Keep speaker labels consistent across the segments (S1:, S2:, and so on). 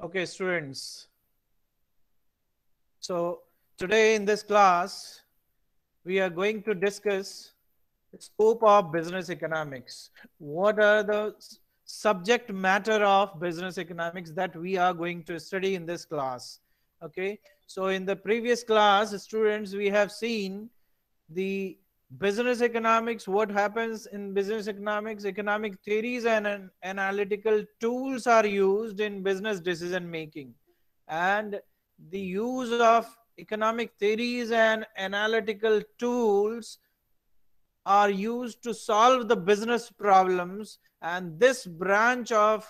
S1: Okay, students. So today in this class, we are going to discuss the scope of business economics. What are the subject matter of business economics that we are going to study in this class? Okay. So in the previous class, students, we have seen the business economics, what happens in business economics, economic theories and analytical tools are used in business decision making, and the use of economic theories and analytical tools are used to solve the business problems, and this branch of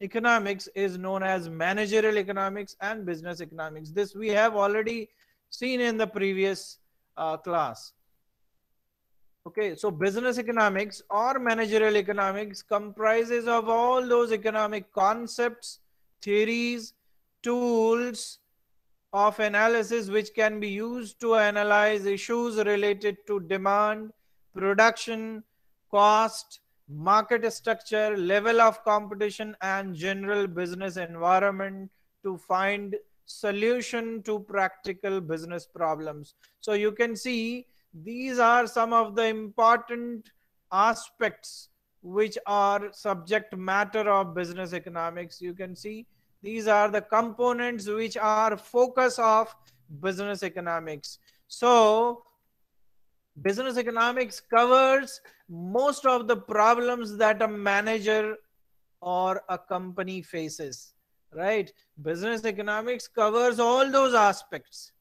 S1: economics is known as managerial economics and business economics. This we have already seen in the previous class. Okay, so business economics or managerial economics comprises of all those economic concepts, theories, tools of analysis which can be used to analyze issues related to demand, production, cost, market structure, level of competition, and general business environment to find solution to practical business problems. So you can see these are some of the important aspects which are subject matter of business economics. You can see these are the components which are focus of business economics. So business economics covers most of the problems that a manager or a company faces, right? Business economics covers all those aspects,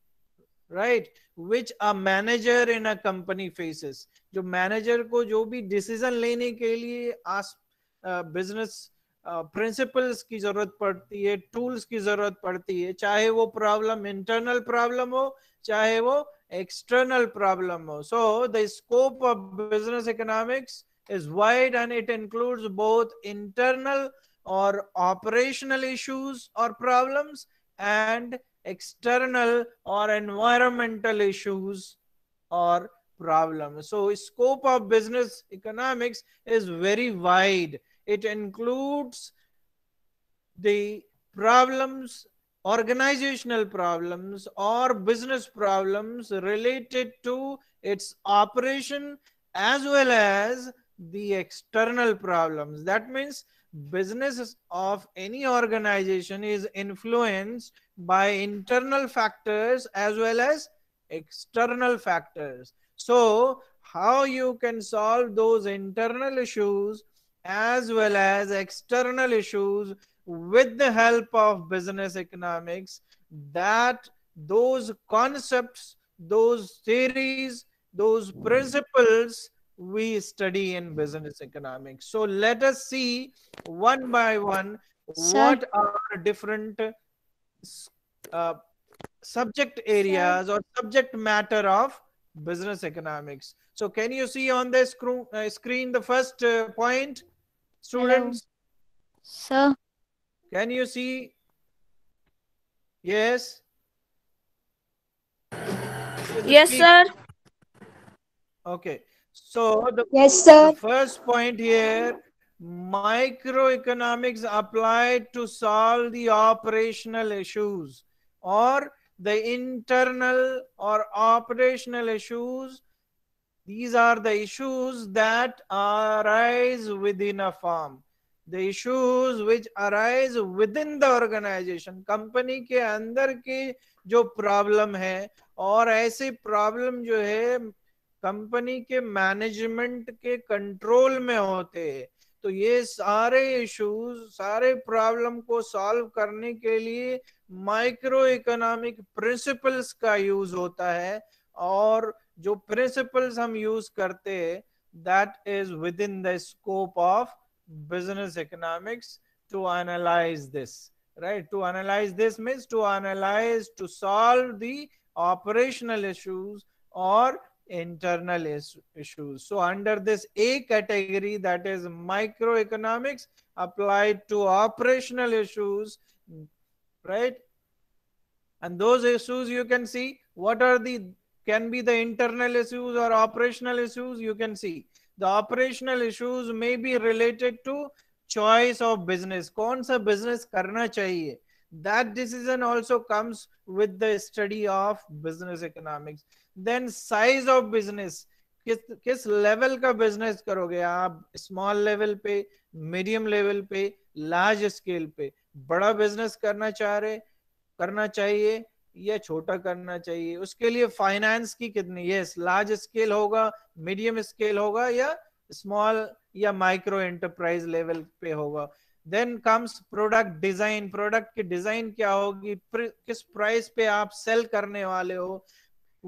S1: right, which a manager in a company faces. जो manager को जो भी decision लेने के लिए business principles की जरूरत पड़ती है, टूल्स की जरूरत पड़ती है, चाहे वो प्रॉब्लम इंटरनल प्रॉब्लम हो, चाहे वो external problem. So the scope of business economics is wide and it includes both internal or operational issues or problems and external or environmental issues or problems. So scope of business economics is very wide. It includes the problems, organizational problems or business problems related to its operation as well as the external problems. That means business of any organization is influenced by internal factors as well as external factors. So how you can solve those internal issues as well as external issues with the help of business economics, that those concepts, those theories, those principles we study in business economics. So let us see one by one
S2: Sir,
S1: what are different uh, subject
S2: sir,
S1: areas or subject matter of business economics. So can you see on the screen the first point,
S2: hello.
S1: students?
S2: Sir,
S1: Can you see? Yes, please
S2: yes,
S1: speak.
S2: sir.
S1: Okay. So
S3: Yes,
S1: the
S3: sir.
S1: first point here, microeconomics applied to solve the operational issues or the internal or operational issues. These are the issues that arise within a firm. The issues which arise within the organization. Company के अंदर के जो problem है और ऐसे problem जो है company के मैनेजमेंट के कंट्रोल में होते हैं, तो ये सारे इश्यूज, सारे प्रॉब्लम को सॉल्व करने के लिए माइक्रो इकोनॉमिक प्रिंसिपल्स का यूज होता है, और जो प्रिंसिपल्स हम यूज करते हैं that is with in the scope of business economics to analyze this, right? To analyze this means to analyze, to solve the operational issues or internal issues. So under this A category, that is microeconomics applied to operational issues, right? And those issues you can see what are the, can be the internal issues or operational issues. You can see the operational issues may be related to choice of business, कौन सा business करना चाहिए. That decision also comes with the study of business economics. Then size of business, किस किस level का business करोगे आप, small level पे, मीडियम लेवल पे, लार्ज स्केल पे, बड़ा बिजनेस करना चाहिए या छोटा करना चाहिए, उसके लिए फाइनेंस की कितनी, यस लार्ज स्केल होगा, मीडियम स्केल होगा या स्मॉल या माइक्रो एंटरप्राइज लेवल पे होगा. Then comes product design, product की डिजाइन क्या होगी, किस प्राइस पे आप सेल करने वाले हो,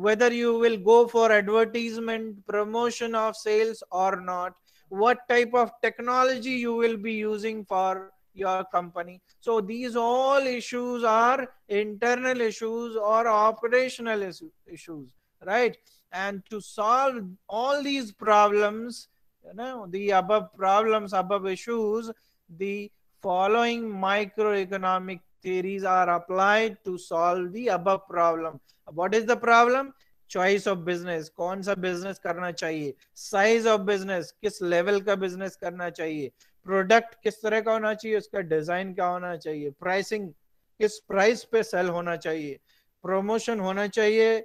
S1: whether you will go for advertisement, promotion of sales or not, what type of technology you will be using for your company. So these all issues are internal issues or operational issues, right? And to solve all these problems, the above problems, above issues, the following microeconomic theories are applied to solve the above problem. What is the problem? Choice of business, कौन सा business करना चाहिए, size of business, किस level का business करना चाहिए, product किस तरह का होना चाहिए, उसका डिजाइन क्या होना चाहिए, प्राइसिंग किस प्राइस पे सेल होना चाहिए, प्रमोशन होना चाहिए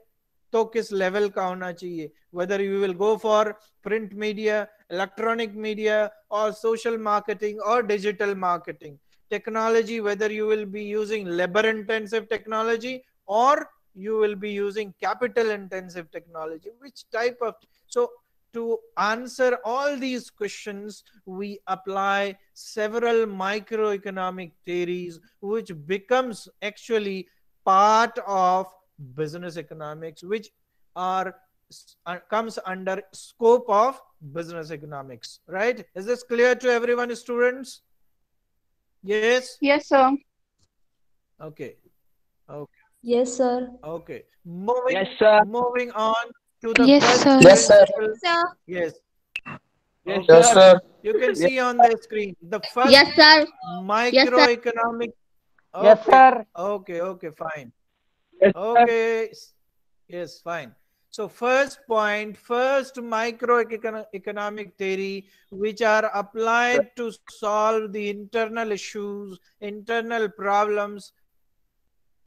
S1: तो किस लेवल का होना चाहिए, whether you will go for print media, electronic media और सोशल मार्केटिंग और digital marketing, technology, whether you will be using labor intensive technology or you will be using capital intensive technology, which type of. So to answer all these questions we apply several microeconomic theories which becomes actually part of business economics, which are comes under scope of business economics, right? Is this clear to everyone, students? Yes.
S3: Yes, sir.
S1: Okay. Okay.
S4: Yes, sir.
S1: Okay.
S5: Yes, sir.
S1: Moving on to the
S2: Yes,
S1: first
S2: sir.
S6: Yes, sir.
S1: principle.
S2: Sir.
S1: Yes.
S5: Yes,
S1: Okay.
S6: Yes,
S5: sir.
S6: sir.
S1: You can
S5: Yes,
S1: see on the screen the first
S2: Yes, sir. Yes, sir.
S1: microeconomic.
S5: yes,
S1: Okay.
S5: sir.
S1: Okay. Okay. Fine.
S5: Yes, sir.
S1: Okay. Yes. Fine. So first point, first microeconomic theory which are applied to solve the internal issues, internal problems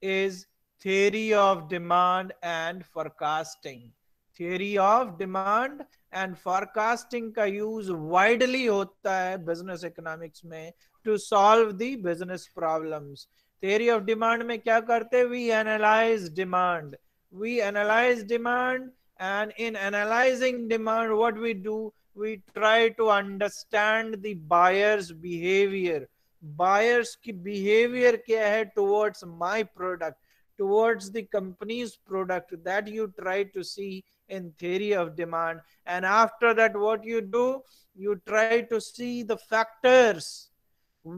S1: is theory of demand and forecasting. Theory of demand and forecasting का use widely होता है business economics में to solve the business problems. Theory of demand में क्या करते हैं? We analyze demand. We analyze demand, and in analyzing demand, what we do? We try to understand the buyer's behavior. Buyers की behavior क्या है towards my product, towards the company's product, that you try to see in theory of demand. And after that what you do, you try to see the factors,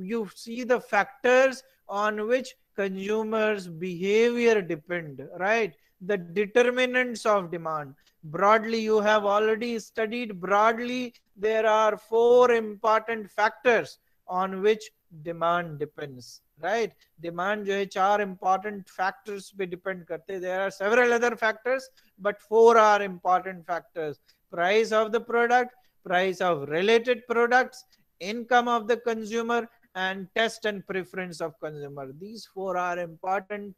S1: you see the factors on which consumers behavior depend, right? The determinants of demand. Broadly you have already studied, broadly there are four important factors on which demand depends, right? Demand जो है चार important factors पे depend करते हैं. There are several other factors but four are important factors: price of the product, price of related products, income of the consumer, and taste and preference of consumer. These four are important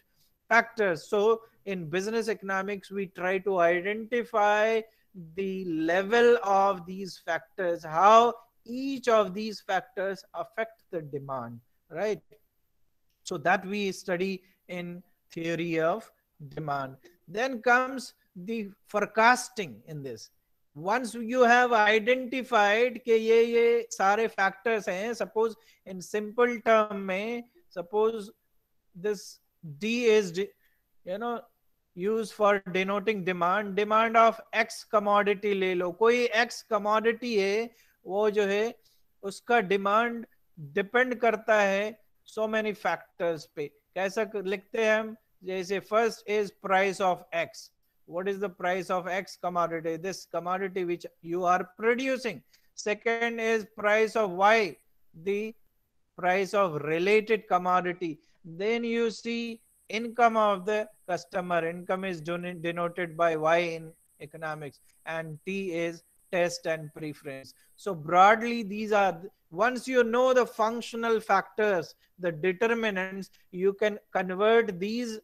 S1: factors. So in business economics we try to identify the level of these factors, how each of these factors affect the demand, right? So that we study in theory of demand. Then comes the forecasting in this. Once you have identified कि ये सारे factors हैं, suppose in simple term में, suppose this D is used for denoting demand. Demand of X commodity ले लो, कोई X commodity है, वो जो है उसका demand depend करता है so many factors पे. कैसा लिखते हैं हम? जैसे first is price of X. What is the price of X commodity? This commodity which you are producing. Second is price of Y, the price of related commodity. Then you see income of the customer. Income is denoted by Y in economics, and T is test and preference. So broadly, these are, once you know the functional factors, the determinants, you can convert these,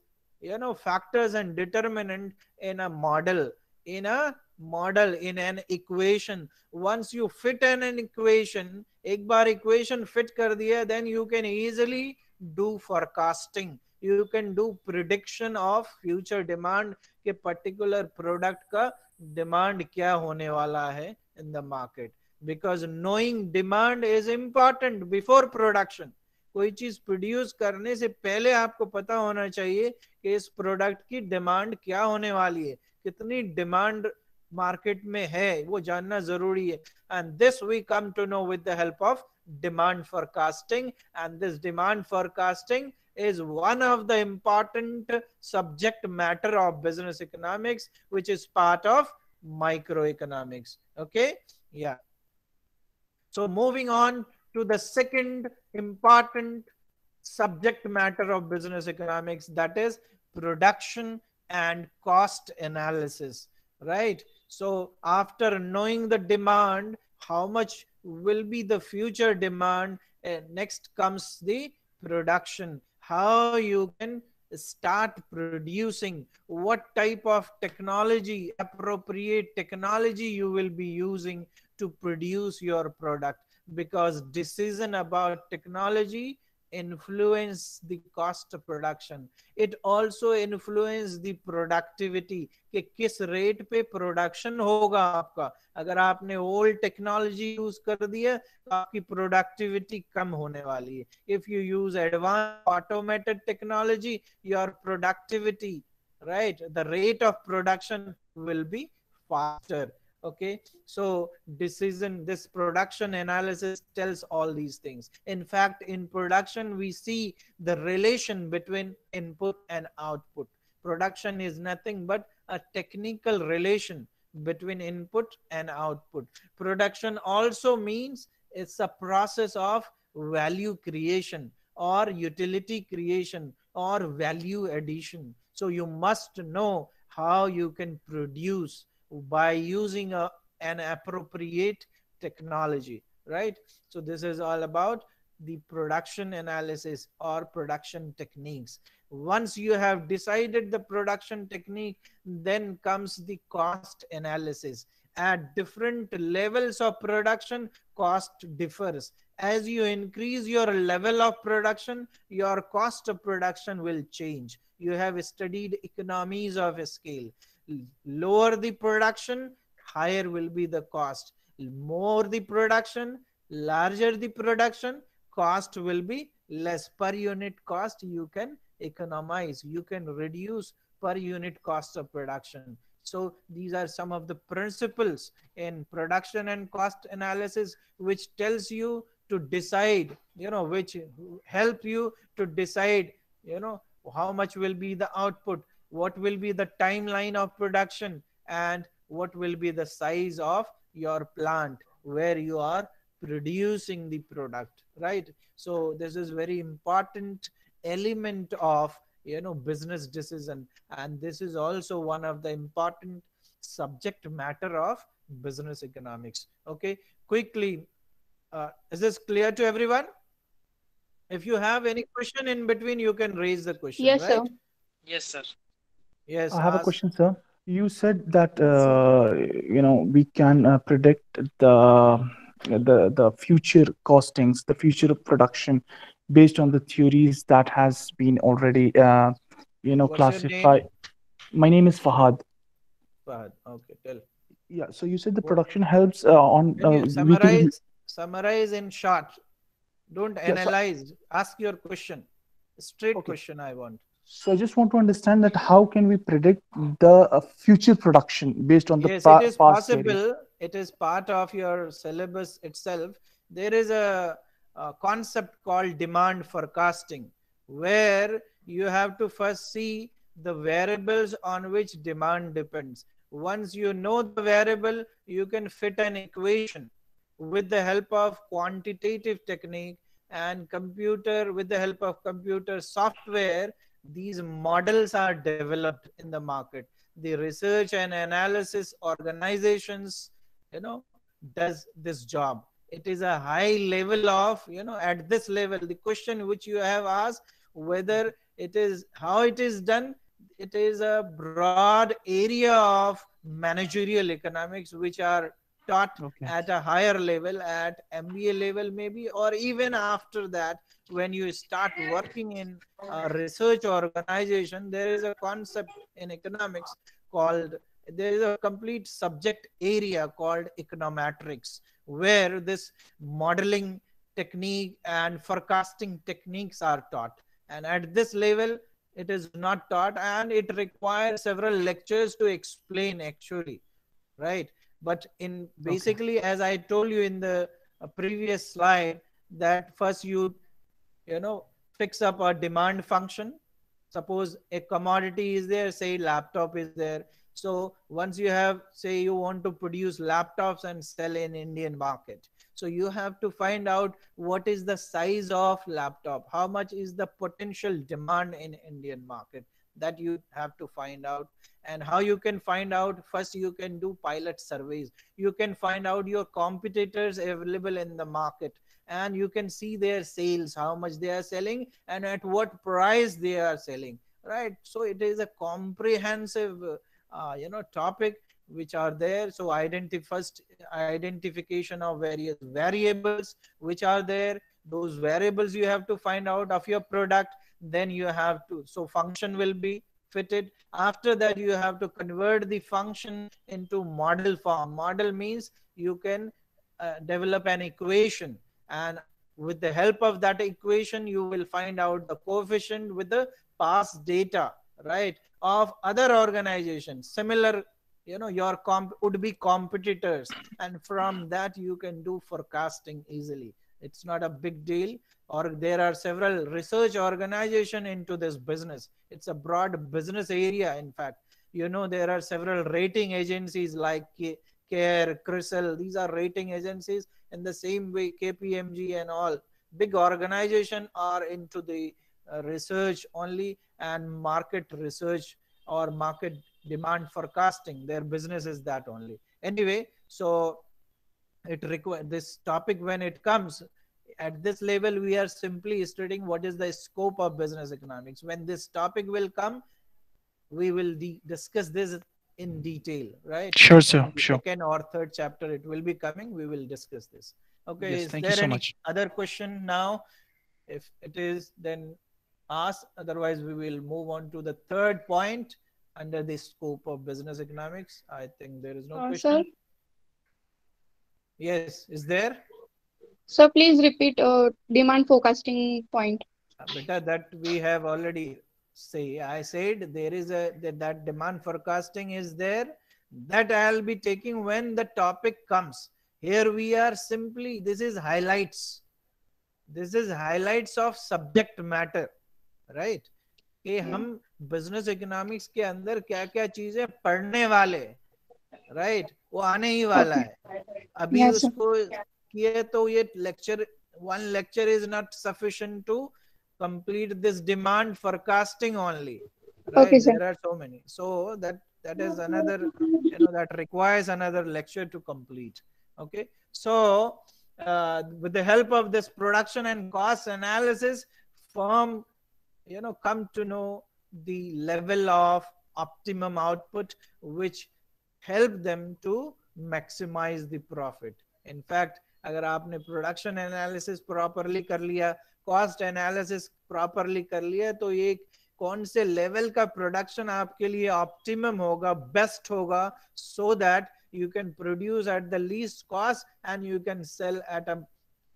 S1: factors and determinant in a model, in an equation. Once you fit an equation, एक बार equation fit कर दिया, then you can easily do forecasting. You can do prediction of future demand के particular product का demand क्या होने वाला है in the market. Because knowing demand is important before production. कोई चीज प्रोड्यूस करने से पहले आपको पता होना चाहिए कि इस प्रोडक्ट की डिमांड क्या होने वाली है, कितनी डिमांड मार्केट में है, वो जानना जरूरी है. And this we come to know with the help of demand forecasting. And this demand forecasting is one of the important subject matter of business economics, which is part of microeconomics. Okay, yeah. So moving on to the second important subject matter of business economics, that is production and cost analysis, right? So after knowing the demand, how much will be the future demand, next comes the production, how you can start producing, what type of technology, appropriate technology you will be using to produce your product. Because decision about technology influence the cost of production. It also influence the productivity, कि किस rate पे production होगा आपका. अगर आपने old technology use कर दिया तो आपकी प्रोडक्टिविटी कम होने वाली है. If you use advance automated technology, your productivity, right, the rate of production will be faster. Okay, so this production analysis tells all these things. In fact, in production we see the relation between input and output. Production is nothing but a technical relation between input and output. Production also means it's a process of value creation or utility creation or value addition. So you must know how you can produce by using an appropriate technology, right? So this is all about the production analysis or production techniques. Once you have decided the production technique, then comes the cost analysis. At different levels of production, cost differs. As you increase your level of production, your cost of production will change. You have studied economies of scale. Lower the production, higher will be the cost. More the production, larger the production, cost will be less. Per unit cost you can economize, you can reduce per unit cost of production. So these are some of the principles in production and cost analysis which tells you to decide, which help you to decide, how much will be the output, what will be the timeline of production, and what will be the size of your plant where you are producing the product, right? So this is very important element of business decision, and this is also one of the important subject matter of business economics. Okay, quickly, is this clear to everyone? If you have any question in between, you can raise the question,
S2: Yes, sir.
S1: right?
S3: Yes, sir.
S1: Yes,
S4: I have a
S1: ask.
S4: question, sir. You said that we can predict the future costings, the future of production, based on the theories that has been already
S1: What's your name?
S4: classified. My name is Fahad.
S1: Fahad. Okay, tell.
S4: Yeah. So you said the
S1: What,
S4: production helps on
S1: can you
S4: we can.
S1: summarize in short? Don't
S4: Yeah. So,
S1: analyze. Ask your question. Straight
S4: okay.
S1: question I want.
S4: So I just want to understand that how can we predict the future production based on the
S1: Yes, it is
S4: past theory?
S1: possible. It is part of your syllabus itself. There is a concept called demand forecasting, where you have to first see the variables on which demand depends. Once you know the variable, you can fit an equation with the help of quantitative technique and computer, with the help of computer software. These models are developed in the market. The research and analysis organizations, does this job. It is a high level of, at this level, the question which you have asked, whether it is how it is done, it is a broad area of managerial economics which are taught
S4: Okay.
S1: at a higher level, at MBA level maybe, or even after that, when you start working in a research organization, there is a concept in economics called, there is a complete subject area called econometrics, where this modeling technique and forecasting techniques are taught. And at this level, it is not taught, and it requires several lectures to explain actually, right? But in
S4: Okay.
S1: basically, as I told you in the previous slide, that first you know fix up a demand function. Suppose a commodity is there, say laptop is there. So once you have, say you want to produce laptops and sell in Indian market, so you have to find out what is the size of laptop, how much is the potential demand in Indian market, that you have to find out. And how you can find out? First you can do pilot surveys, you can find out your competitors available in the market, and you can see their sales, how much they are selling and at what price they are selling, right? So it is a comprehensive topic which are there. So first identification of various variables which are there, those variables you have to find out of your product. Then you have to, so function will be fitted. After that you have to convert the function into model form. Model means you can develop an equation, and with the help of that equation you will find out the coefficient with the past data, right, of other organizations similar, your would be competitors, and from that you can do forecasting easily. It's not a big deal. Or there are several research organization into this business. It's a broad business area. In fact, there are several rating agencies like CARE, CRISIL. These are rating agencies. In the same way, KPMG and all big organization are into the research only, and market research or market demand forecasting. Their business is that only. Anyway, so it requires this topic. When it comes at this level, we are simply studying what is the scope of business economics. When this topic will come, we will discuss this in detail, right?
S4: Sure, sir.
S1: In the
S4: Sure.
S1: second or third chapter it will be coming, we will discuss this. Okay,
S4: Yes.
S1: is
S4: Thank you
S1: there
S4: so
S1: any
S4: much.
S1: other question now? If it is, then ask. Otherwise we will move on to the third point under the scope of business economics. I think there is no
S2: Sir,
S1: question. Yes, is there?
S2: so please repeat demand forecasting point.
S1: Beta, that we have already say. I said there is that demand forecasting is there. That I'll be taking when the topic comes. Here we are simply, this is highlights. This is highlights of subject matter, right? कि
S2: Yeah.
S1: हम business economics के अंदर क्या क्या चीजें पढ़ने वाले, right, वो आने ही वाला
S2: Okay.
S1: है. अभी
S2: Yes, sir.
S1: उसको किए तो ये lecture, one lecture is not sufficient to complete this demand forecasting only,
S2: Okay,
S1: right?
S2: sir.
S1: There are so many, so that is another, that requires another lecture to complete. Okay, so with the help of this production and cost analysis, firm come to know the level of optimum output which help them to maximize the profit. In fact, अगर आपने production analysis properly कर लिया, cost analysis properly कर लिया, तो ये कौन से लेवल का प्रोडक्शन आपके लिए ऑप्टिमम होगा, बेस्ट होगा, so that you can produce at the least cost and you can sell at a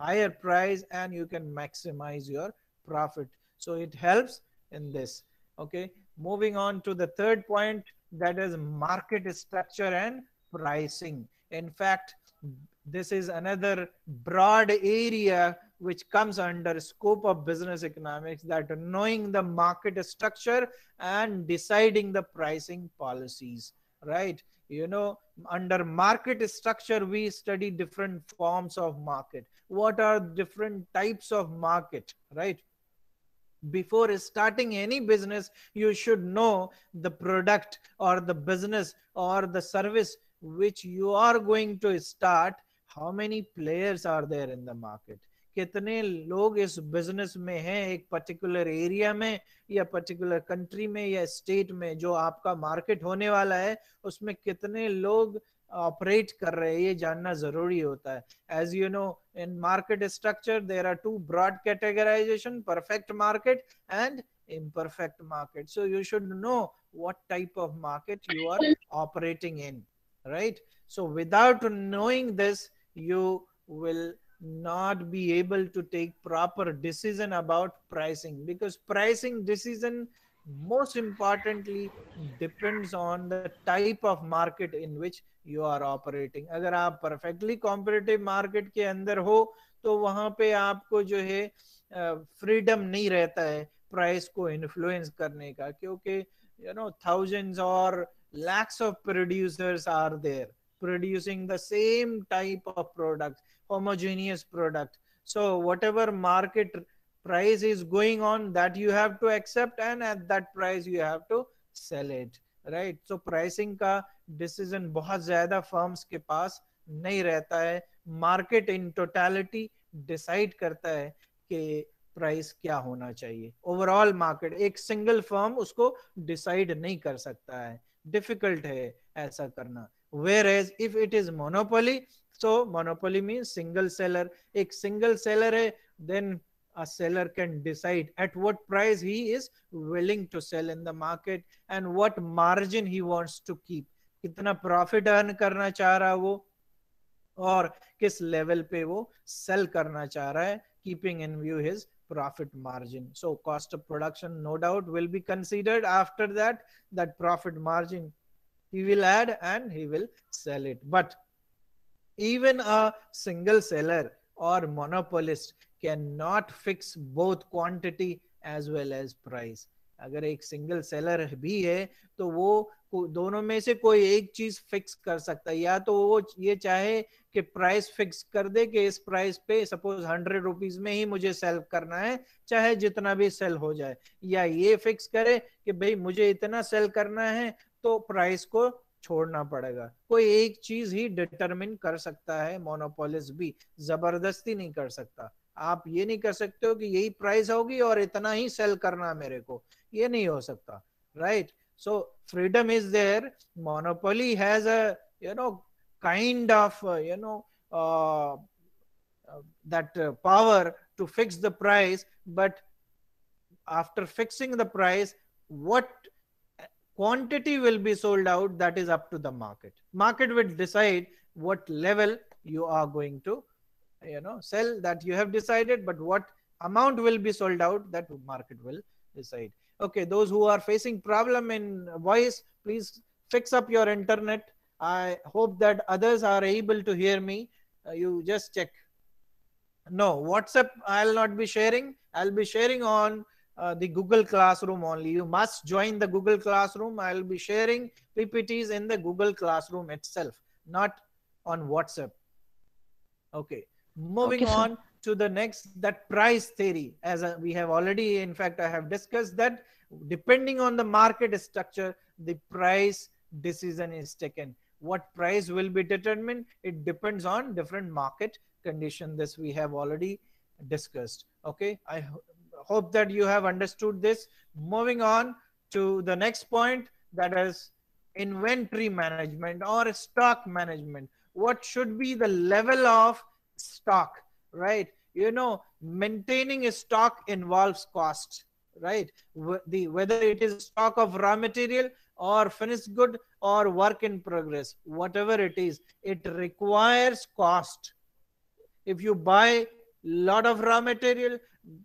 S1: higher price and you can maximize your profit. So it helps in this. Okay, moving on to the third point, that is market structure and pricing. In fact, this is another broad area which comes under scope of business economics, that knowing the market structure and deciding the pricing policies, right? Under market structure we study different forms of market, what are different types of market, right? Before starting any business, you should know the product or the business or the service which you are going to start, how many players are there in the market, कितने लोग इस business में हैं एक particular area में या particular country में या स्टेट में जो आपका मार्केट होने वाला है उसमें कितने लोग ऑपरेट कर रहे हैं, ये जानना जरूरी होता है. As you know, in market structure there are two broad categorisation, perfect market and imperfect market. So you should know what type of market you are operating in, right? So without knowing this, you will not be able to take proper decision about pricing, because pricing decision most importantly depends on the type of market in which you are operating. अगर आप perfectly competitive market के अंदर हो तो वहां पे आपको जो है फ्रीडम नहीं रहता है प्राइस को इन्फ्लुएंस करने का, क्योंकि thousands or lakhs of producers are there producing the same type of product, homogeneous product. So whatever market price is going on, that you have to accept, and at that price you have to sell it, right? So pricing का decision बहुत ज्यादा firms के पास नहीं रहता है. Market in totality decide करता है कि प्राइस क्या होना चाहिए. ओवरऑल मार्केट एक सिंगल फर्म उसको डिसाइड नहीं कर सकता है, डिफिकल्ट है ऐसा करना. whereas if it is monopoly, so monopoly means single seller. एक single seller है, then a seller can decide at what price he is willing to sell in the market and what margin he wants to keep, कितना profit earn करना चाह रहा है वो और किस लेवल पे वो सेल करना चाह रहा है, keeping in view his profit margin. So cost of production no doubt will be considered. After that, that profit margin he will add and he will sell it. But even a single seller or monopolist cannot fix both quantity as well as price. अगर एक single seller भी है तो वो दोनों में से कोई एक चीज फिक्स कर सकता है. या तो वो ये चाहे कि प्राइस फिक्स कर दे कि इस प्राइस पे सपोज 100 रुपीज में ही मुझे सेल करना है चाहे जितना भी सेल हो जाए, या ये फिक्स करे कि भाई मुझे इतना सेल करना है तो प्राइस को छोड़ना पड़ेगा. कोई एक चीज ही डिटरमिन कर सकता है, मोनोपोलिस्ट भी जबरदस्ती नहीं कर सकता. आप ये नहीं कर सकते हो कि यही प्राइस होगी और इतना ही सेल करना मेरे को, ये नहीं हो सकता, right? So freedom is there. Monopoly has a kind of that power to fix the price, but after fixing the price, what quantity will be sold out, that is up to the market. Market will decide what level you are going to sell, that you have decided, but what amount will be sold out, that market will decide. Okay, those who are facing problem in voice, please fix up your internet. I hope that others are able to hear me. You just check. No, WhatsApp I'll not be sharing. I'll be sharing on the Google Classroom only. You must join the Google Classroom. I'll be sharing PPTs in the Google Classroom itself, not on WhatsApp. Okay, moving on to the next, that price theory. As we have already, in fact, I have discussed that depending on the market structure, the price decision is taken. What price will be determined? It depends on different market condition. This we have already discussed. Okay, I hope that you have understood this. Moving on to the next point, that is inventory management or stock management. What should be the level of stock, right? Maintaining a stock involves cost, right? Whether it is stock of raw material or finished good or work in progress, whatever it is, it requires cost. If you buy lot of raw material,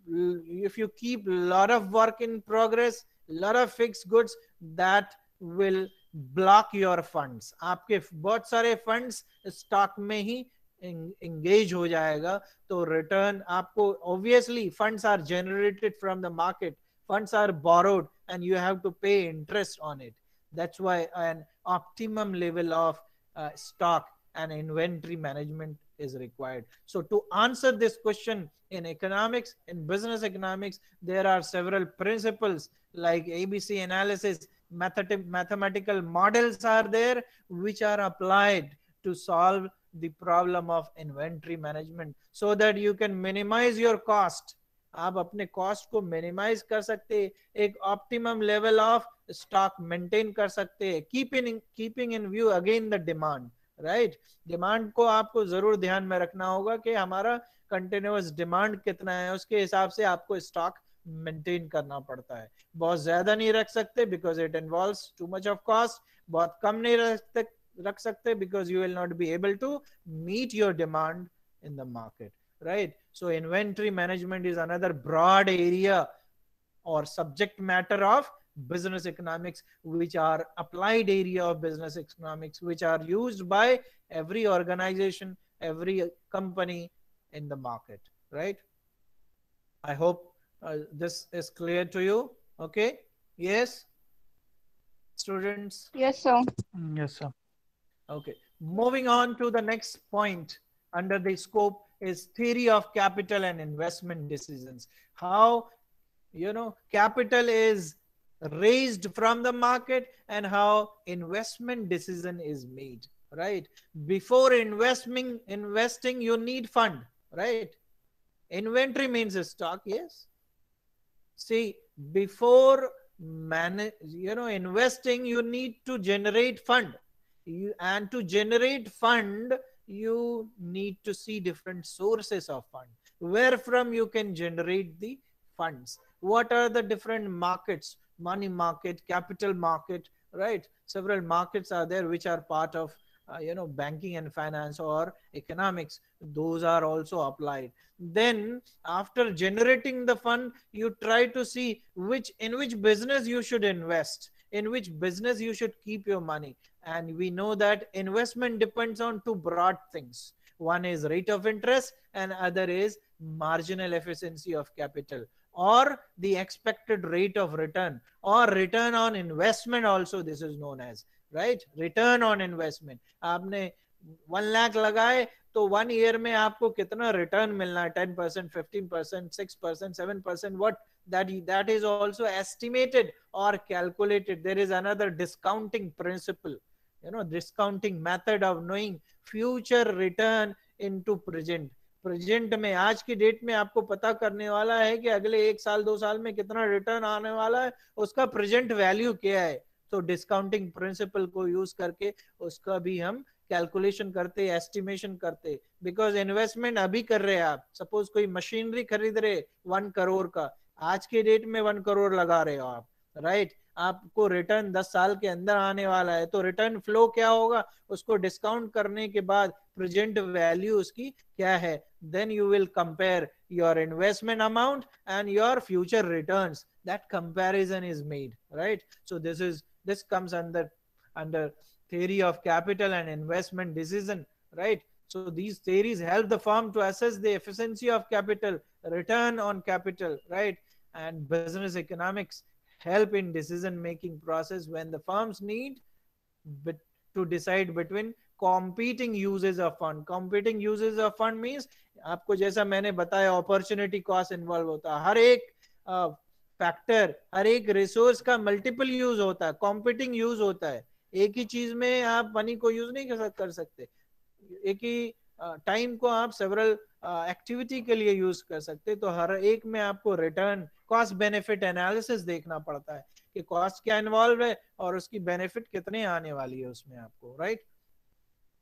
S1: if you keep lot of work in progress, lot of fixed goods, that will block your funds. आपके बहुत सारे funds stock में ही engage हो जाएगा, तो return आपको, obviously funds are generated from the market, funds are borrowed and you have to pay interest on it. That's why an optimum level of stock and inventory management is required. So to answer this question in economics, in business economics, there are several principles like ABC analysis, mathematical models are there which are applied to solve the problem of inventory management so that you can minimize your cost. आप अपने cost को minimise कर सकते हैं, एक optimum level of stock maintain कर सकते हैं, keeping in view again the demand, right. Demand को आपको जरूर ध्यान में रखना होगा कि हमारा कंटिन्यूअस डिमांड कितना है, उसके हिसाब से आपको स्टॉक मेंटेन करना पड़ता है. बहुत ज्यादा नहीं रख सकते because it involves too much of cost. बहुत कम नहीं रख सकते because you will not be able to meet your demand in the market, right? So inventory management is another broad area or subject matter of business economics, which are applied area of business economics, which are used by every organization, every company in the market, right? I hope this is clear to you. Okay, yes, students?
S2: Yes, sir.
S4: Yes, sir.
S1: Okay, moving on to the next point under the scope is theory of capital and investment decisions. How, capital is raised from the market and how investment decision is made, right? Before investing you need fund, right? Inventory means a stock, yes. See, before investing you need to generate fund. And to generate fund you need to see different sources of fund, where from you can generate the funds. What are the different markets? Money market, capital market, right? Several markets are there which are part of banking and finance or economics. Those are also applied. Then after generating the fund you try to see in which business you should invest, in which business you should keep your money. And we know that investment depends on two broad things. One is rate of interest and other is marginal efficiency of capital, or the expected rate of return, or return on investment also this is known as, right? Return on investment. आपने 1 लाख लगाए तो 1 year में आपको कितना return मिलना है, 10%, 15%, 6%, 7%, what that is also estimated or calculated. There is another discounting principle, discounting method of knowing future return into present. Present में, आज की डेट में आपको पता करने वाला है कि अगले 1 साल 2 साल में कितना रिटर्न आने वाला है, उसका प्रेजेंट वैल्यू क्या है. तो डिस्काउंटिंग प्रिंसिपल को यूज करके उसका भी हम कैलकुलेशन करते, एस्टिमेशन करते. बिकॉज इन्वेस्टमेंट अभी कर रहे हैं आप, सपोज कोई मशीनरी खरीद रहे 1 करोड़ का, आज के डेट में 1 करोड़ लगा रहे हो आप, राइट? आपको रिटर्न 10 साल के अंदर आने वाला है, तो रिटर्न फ्लो क्या होगा, उसको डिस्काउंट करने के बाद प्रेजेंट वैल्यू उसकी क्या है, then you will compare your investment amount and your future returns. That comparison is made, right? So this comes under theory of capital and investment decision, right? So these theories help the firm to assess the efficiency of capital, return on capital, right? And business economics help in decision making process when the firms need to decide between competing uses of fund. Competing uses of fund means आपको जैसा मैंने बताया opportunity cost involve होता है, हर एक factor, हर एक resource का multiple use होता है, कॉम्पिटिंग यूज होता है. एक ही चीज में आप मनी को यूज नहीं कर सकते, एक ही टाइम को आप सेवरल एक्टिविटी के लिए यूज कर सकते. तो हर एक में आपको रिटर्न कॉस्ट बेनिफिट एनालिसिस देखना पड़ता है कि कॉस्ट क्या इन्वॉल्व है और उसकी बेनिफिट कितने आने वाली है उसमें आपको, right?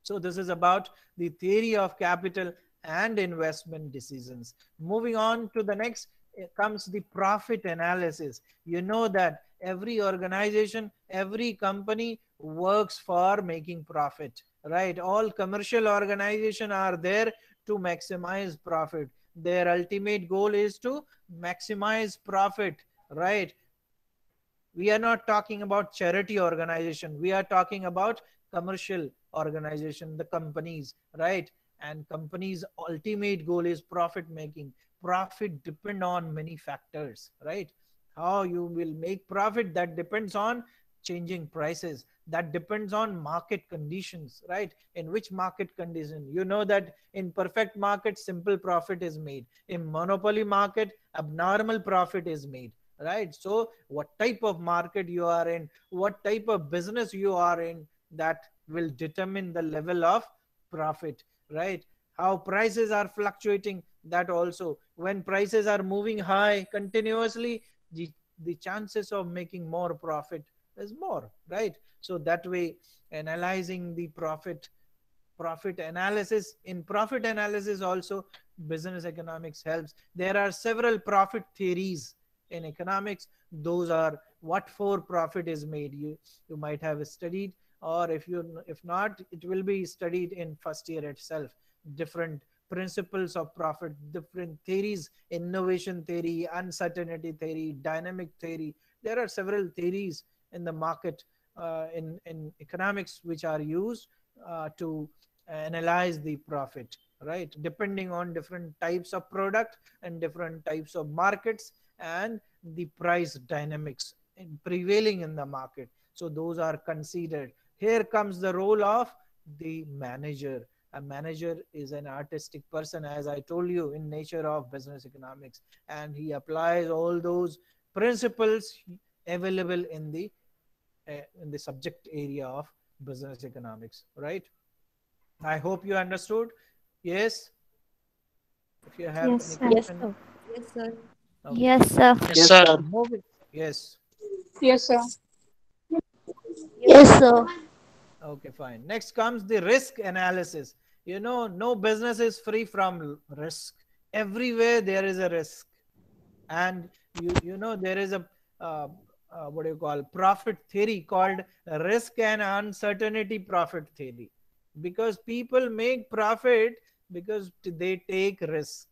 S1: So this is about the theory of capital and investment decisions. Moving on to the next comes the profit analysis. You know that every organization, every company works for making profit, right? All commercial organizations are there to maximize profit. Their ultimate goal is to maximize profit, right? We are not talking about charity organization. We are talking about commercial organization, the companies, right? And companies' ultimate goal is profit making. Profit depend on many factors, right? How you will make profit, that depends on changing prices. That depends on market conditions, right? In which market condition? You know that in perfect market, simple profit is made. In monopoly market, abnormal profit is made, right? So what type of market you are in, what type of business you are in, that will determine the level of profit, right? How prices are fluctuating, that also. When prices are moving high continuously, the, the chances of making more profit is more, right? So that way, analyzing the profit analysis, in profit analysis also, business economics helps. There are several profit theories in economics. Those are what for profit is made. You might have studied, or if not, it will be studied in first year itself. Different principles of profit, different theories: innovation theory, uncertainty theory, dynamic theory. There are several theories in the market, in economics, which are used to analyze the profit, right? Depending on different types of product and different types of markets, and the price dynamics prevailing in the market. So those are considered. Here comes the role of the manager. A manager is an artistic person, as I told you, in nature of business economics, and he applies all those principles available in the subject area of business economics, right? I hope you understood. Yes. If you have
S3: Yes,
S1: any
S3: sir.
S6: Yes,
S1: question.
S6: sir.
S1: Okay.
S3: Yes, sir.
S4: Yes, sir.
S1: Moving. Yes.
S2: Yes, sir.
S3: Yes, sir.
S1: Okay, fine. Next comes the risk analysis. No business is free from risk. Everywhere there is a risk. And there is a what do you call, profit theory called risk and uncertainty profit theory. Because people make profit because they take risk.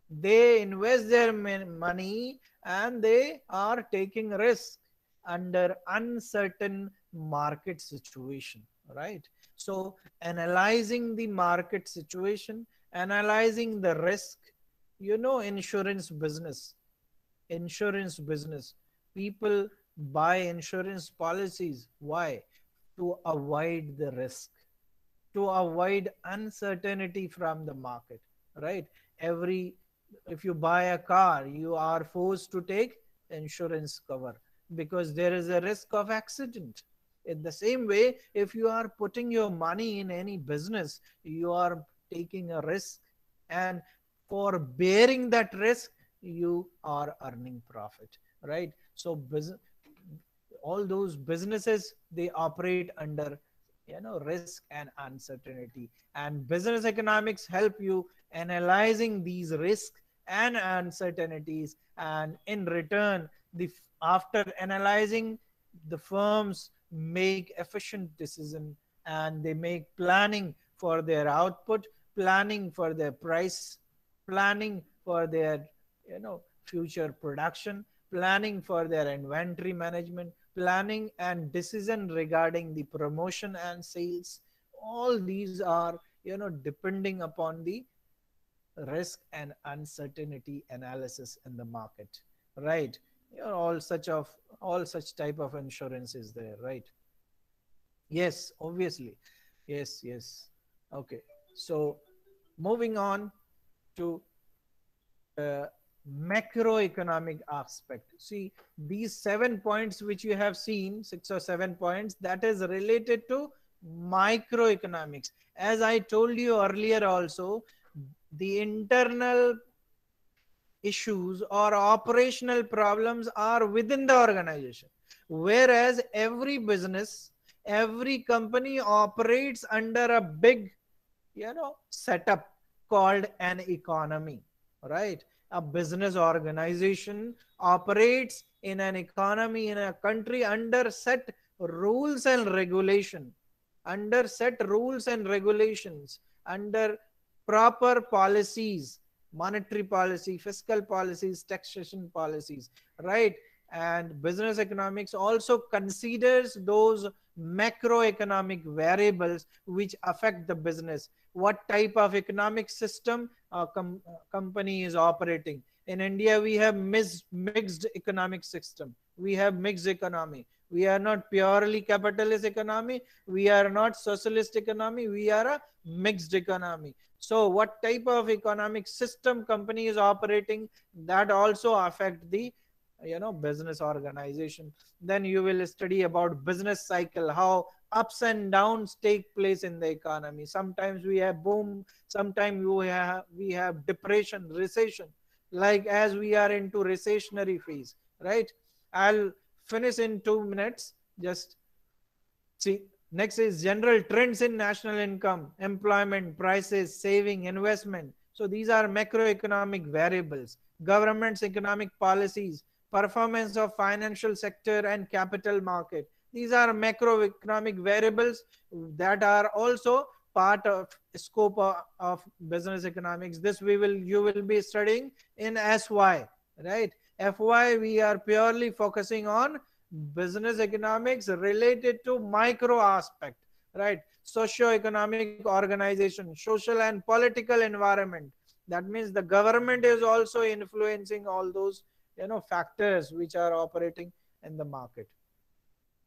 S1: They invest their money and they are taking risk under uncertain market situation, right? So analyzing the market situation, analyzing the risk. Insurance business, people buy insurance policies. Why? To avoid the risk, to avoid uncertainty from the market, right? every If you buy a car, you are forced to take insurance cover, because there is a risk of accident. In the same way, if you are putting your money in any business, you are taking a risk, and for bearing that risk, you are earning profit, right? So all those businesses, they operate under risk and uncertainty, and business economics help you analyzing these risks and uncertainties. And in return, after analyzing, the firms make efficient decision, and they make planning for their output, planning for their price, planning for their future production, planning for their inventory management, planning and decision regarding the promotion and sales. All these are depending upon the risk and uncertainty analysis in the market, right? All such type of insurance is there, right? Yes, obviously. Yes, yes. Okay. So moving on to macroeconomic aspect. See, these 7 points which you have seen, 6 or 7 points, that is related to microeconomics. As I told you earlier also, the internal issues or operational problems are within the organization, whereas every business, every company operates under a big setup called an economy, right? A business organization operates in an economy, in a country, under set rules and regulation, under proper policies, monetary policy, fiscal policies, taxation policies, right? And business economics also considers those macroeconomic variables which affect the business. What type of economic system a company is operating? In India, we have mixed economic system. We have mixed economy. We are not purely capitalist economy. We are not socialist economy. We are a mixed economy. So what type of economic system company is operating, that also affect the business organization. Then you will study about business cycle, how ups and downs take place in the economy. Sometimes we have boom, sometimes we have depression, recession, like as we are into recessionary phase, right? I'll finish in 2 minutes. Just see, next is general trends in national income, employment, prices, saving, investment. So these are macroeconomic variables. Government's economic policies, performance of financial sector and capital market. These are macroeconomic variables that are also part of scope of business economics. This you will be studying in SY, right? FY we are purely focusing on business economics related to micro aspect, right? Socio-economic organization, social and political environment. That means the government is also influencing all those factors which are operating in the market,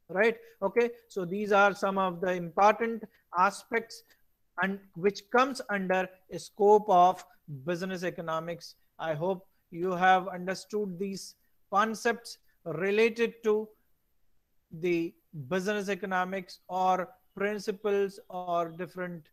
S1: right? Okay, so these are some of the important aspects and which comes under a scope of business economics. I hope you have understood these concepts related to the business economics or principles or different